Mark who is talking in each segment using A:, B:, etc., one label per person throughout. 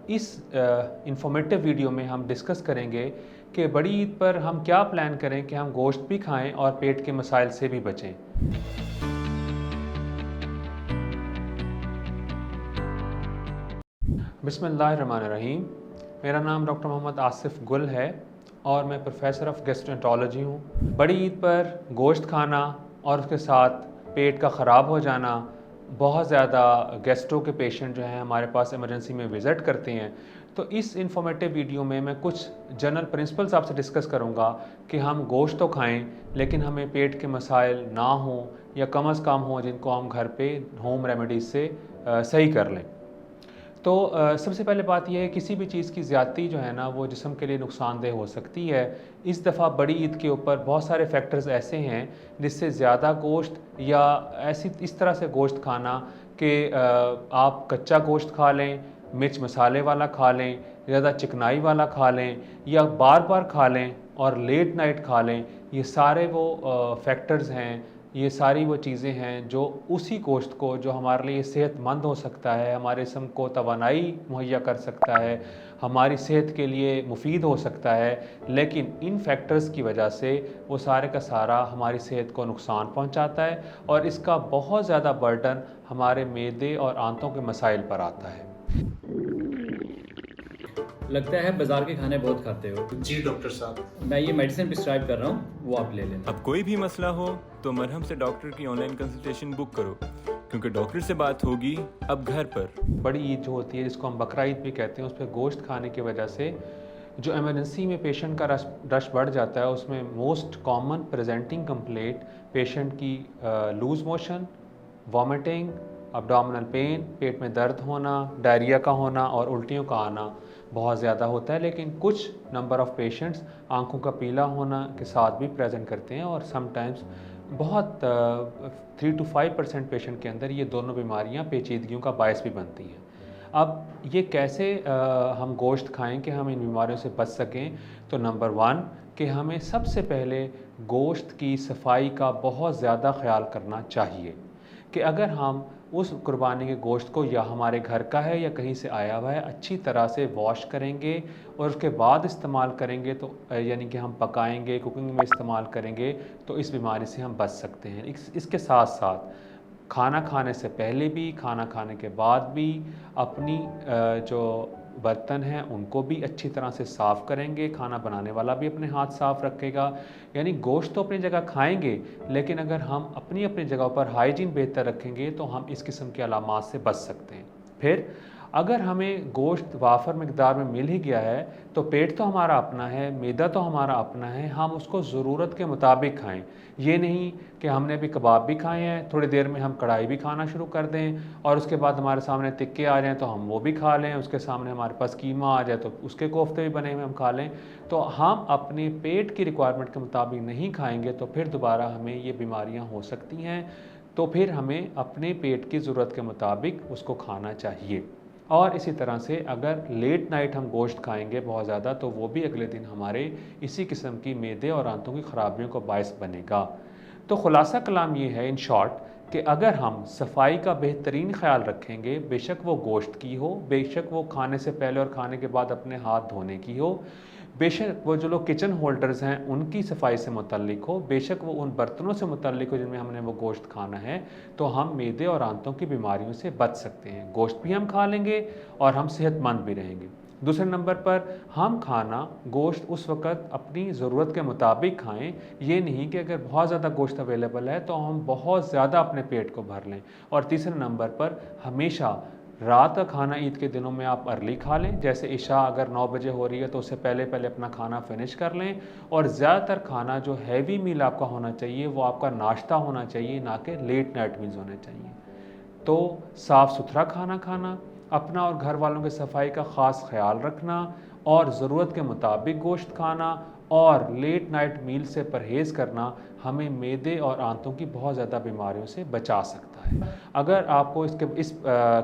A: इस informative video में हम डिस्कस करेंगे कि बड़ी ईद पर हम क्या प्लान करें कि हम गोश्त भी खाएं और पेट के मसाइल से भी बचें। बिस्मिल्लाहिर्रहमानिर्रहीम। मेरा नाम डॉक्टर मोहम्मद आसिफ गुल है और मैं प्रोफेसर ऑफ गैस्ट्रोएंटरोलॉजी हूँ। बड़ी ईद पर गोश्त खाना और उसके साथ पेट का ख़राब हो जाना, बहुत ज़्यादा गैस्ट्रो के पेशेंट जो हैं हमारे पास इमरजेंसी में विज़िट करते हैं। तो इस इंफॉर्मेटिव वीडियो में मैं कुछ जनरल प्रिंसिपल्स आपसे डिस्कस करूँगा कि हम गोश्त तो खाएँ लेकिन हमें पेट के मसाइल ना हों या कम अज़ कम हों, जिनको हम घर पे होम रेमेडीज़ से सही कर लें। तो सबसे पहले बात यह है, किसी भी चीज़ की ज़्यादती जो है ना वो जिस्म के लिए नुकसानदेह हो सकती है। इस दफ़ा बड़ी ईद के ऊपर बहुत सारे फैक्टर्स ऐसे हैं जिससे ज़्यादा गोश्त या ऐसी इस तरह से गोश्त खाना कि आप कच्चा गोश्त खा लें, मिर्च मसाले वाला खा लें, ज़्यादा चिकनाई वाला खा लें या बार बार खा लें और लेट नाइट खा लें, ये सारे वो फैक्टर्स हैं, ये सारी वो चीज़ें हैं जो उसी गोश्त को जो हमारे लिए सेहतमंद हो सकता है, हमारे जिस्म को तवानाई मुहैया कर सकता है, हमारी सेहत के लिए मुफीद हो सकता है, लेकिन इन फैक्टर्स की वजह से वो सारे का सारा हमारी सेहत को नुकसान पहुंचाता है और इसका बहुत ज़्यादा बर्डन हमारे मैदे और आंतों के मसाइल पर आता है।
B: लगता है बाजार के खाने बहुत खाते हो।
C: जी डॉक्टर साहब,
B: मैं ये मेडिसिन प्रिस्क्राइब कर रहा हूँ, वो आप ले लेना।
D: अब कोई भी मसला हो तो मरहम से डॉक्टर की ऑनलाइन कंसल्टेशन बुक करो, क्योंकि डॉक्टर से बात होगी अब घर पर।
A: बड़ी ईद जो होती है, जिसको हम बकरा ईद भी कहते हैं, उस पर गोश्त खाने की वजह से जो एमरजेंसी में पेशेंट का रश बढ़ जाता है, उसमें most common presenting complaint patient की loose motion, vomiting, abdominal pain, पेट में दर्द होना, डायरिया का होना और उल्टियों का आना बहुत ज़्यादा होता है। लेकिन कुछ नंबर ऑफ़ पेशेंट्स आंखों का पीला होना के साथ भी प्रेजेंट करते हैं और समटाइम्स बहुत 3 to 5% पेशेंट के अंदर ये दोनों बीमारियां पेचीदगियों का बायस भी बनती हैं। अब ये कैसे हम गोश्त खाएं कि हम इन बीमारियों से बच सकें? तो नंबर 1 कि हमें सबसे पहले गोश्त की सफाई का बहुत ज़्यादा ख्याल करना चाहिए कि अगर हम उस कुर्बानी के गोश्त को, या हमारे घर का है या कहीं से आया हुआ है, अच्छी तरह से वॉश करेंगे और उसके बाद इस्तेमाल करेंगे, तो यानी कि हम पकाएंगे, कुकिंग में इस्तेमाल करेंगे, तो इस बीमारी से हम बच सकते हैं। इसके साथ साथ खाना खाने से पहले भी, खाना खाने के बाद भी अपनी जो बर्तन हैं उनको भी अच्छी तरह से साफ़ करेंगे। खाना बनाने वाला भी अपने हाथ साफ़ रखेगा। यानी गोश्त तो अपनी जगह खाएंगे, लेकिन अगर हम अपनी अपनी जगह पर हाइजीन बेहतर रखेंगे तो हम इस किस्म के अलामात से बच सकते हैं। फिर अगर हमें गोश्त वाफर मकदार में मिल ही गया है तो पेट तो हमारा अपना है, मैदा तो हमारा अपना है, हम उसको ज़रूरत के मुताबिक खाएं। ये नहीं कि हमने अभी कबाब भी खाए हैं, थोड़ी देर में हम कढ़ाई भी खाना शुरू कर दें और उसके बाद हमारे सामने तिक्के आ जाएँ तो हम वो भी खा लें, उसके सामने हमारे पास कीमा आ जाए तो उसके कोफ्ते भी बने हुए हम खा लें। तो हम अपने पेट की रिक्वायरमेंट के मुताबिक नहीं खाएँगे तो फिर दोबारा हमें ये बीमारियाँ हो सकती हैं। तो फिर हमें अपने पेट की ज़रूरत के मुताबिक उसको खाना चाहिए। और इसी तरह से अगर लेट नाइट हम गोश्त खाएंगे बहुत ज़्यादा तो वो भी अगले दिन हमारे इसी किस्म की मैदे और आंतों की ख़राबियों का बायस बनेगा। तो ख़ुलासा कलाम ये है इन शॉर्ट कि अगर हम सफाई का बेहतरीन ख्याल रखेंगे, बेशक वो गोश्त की हो, बेशक वो खाने से पहले और खाने के बाद अपने हाथ धोने की हो, बेशक वो जो लोग किचन होल्डर्स हैं उनकी सफाई से मुतल्लिक हो, बेशक वो उन बर्तनों से मुतल्लिक हो जिनमें हमने वो गोश्त खाना है, तो हम मैदे और आंतों की बीमारियों से बच सकते हैं। गोश्त भी हम खा लेंगे और हम सेहतमंद भी रहेंगे। दूसरे नंबर पर हम खाना गोश्त उस वक़्त अपनी ज़रूरत के मुताबिक खाएं। ये नहीं कि अगर बहुत ज़्यादा गोश्त अवेलेबल है तो हम बहुत ज़्यादा अपने पेट को भर लें। और तीसरे नंबर पर हमेशा रात का खाना ईद के दिनों में आप अर्ली खा लें, जैसे इशा अगर 9 बजे हो रही है तो उससे पहले पहले अपना खाना फिनिश कर लें। और ज़्यादातर खाना जो हैवी मील आपका होना चाहिए वो आपका नाश्ता होना चाहिए, ना कि लेट नाइट मील्स होने चाहिए। तो साफ़ सुथरा खाना खाना, अपना और घर वालों की सफाई का ख़ास ख्याल रखना और ज़रूरत के मुताबिक गोश्त खाना और लेट नाइट मील से परहेज़ करना हमें मैदे और आंतों की बहुत ज़्यादा बीमारियों से बचा सकता है। अगर आपको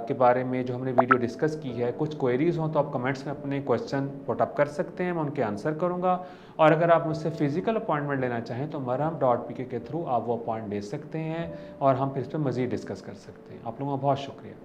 A: के बारे में जो हमने वीडियो डिस्कस की है कुछ क्वेरीज़ हों तो आप कमेंट्स में अपने क्वेश्चन पुटअप कर सकते हैं, मैं उनके आंसर करूँगा। और अगर आप मुझसे फ़िज़िकल अपॉइंटमेंट लेना चाहें तो marham.pk के थ्रू आप वो अपॉइंट ले सकते हैं और हम फिर इस पर मज़ीद डिस्कस कर सकते हैं। आप लोगों का बहुत शुक्रिया।